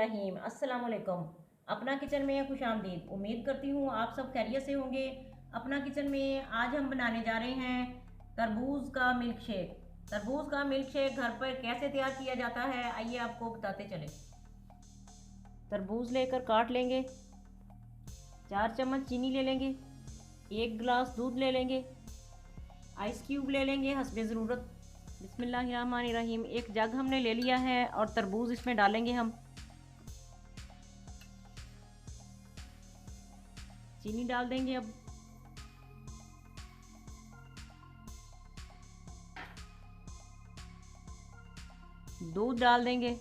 रहीम। अस्सलाम वालेकुम। अपना किचन में खुशामदीद। उम्मीद करती हूँ आप सब खैरियत से होंगे। अपना किचन में आज हम बनाने जा रहे हैं तरबूज का मिल्क शेक। तरबूज का मिल्क शेक घर पर कैसे तैयार किया जाता है आइए आपको बताते चले। तरबूज लेकर काट लेंगे, 4 चम्मच चीनी ले लेंगे, 1 गिलास दूध ले लेंगे, आइस क्यूब ले लेंगे हस्बे ज़रूरत। बिस्मिल्लाहिर्रहमानिर्रहीम। एक जग हमने ले लिया है और तरबूज इसमें डालेंगे हम। चीनी डाल देंगे अब। दूध डाल देंगे।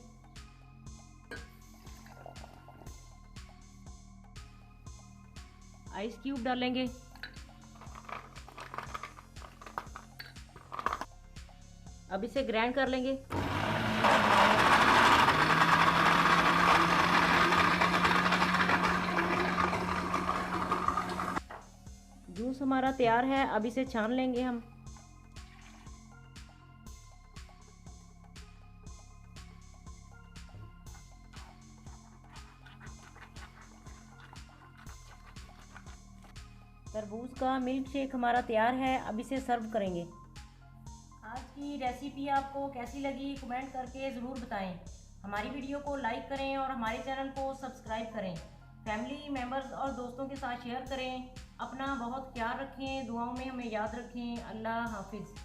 आइस क्यूब डालेंगे। अब इसे ग्राइंड कर लेंगे। जूस हमारा तैयार है, अब इसे छान लेंगे हम। तरबूज का मिल्क शेक हमारा तैयार है, अब इसे सर्व करेंगे। आज की रेसिपी आपको कैसी लगी कमेंट करके ज़रूर बताएं। हमारी वीडियो को लाइक करें और हमारे चैनल को सब्सक्राइब करें। फैमिली मेम्बर्स और दोस्तों के साथ शेयर करें। अपना बहुत ख्याल रखें, दुआओं में हमें याद रखें। अल्लाह हाफिज़।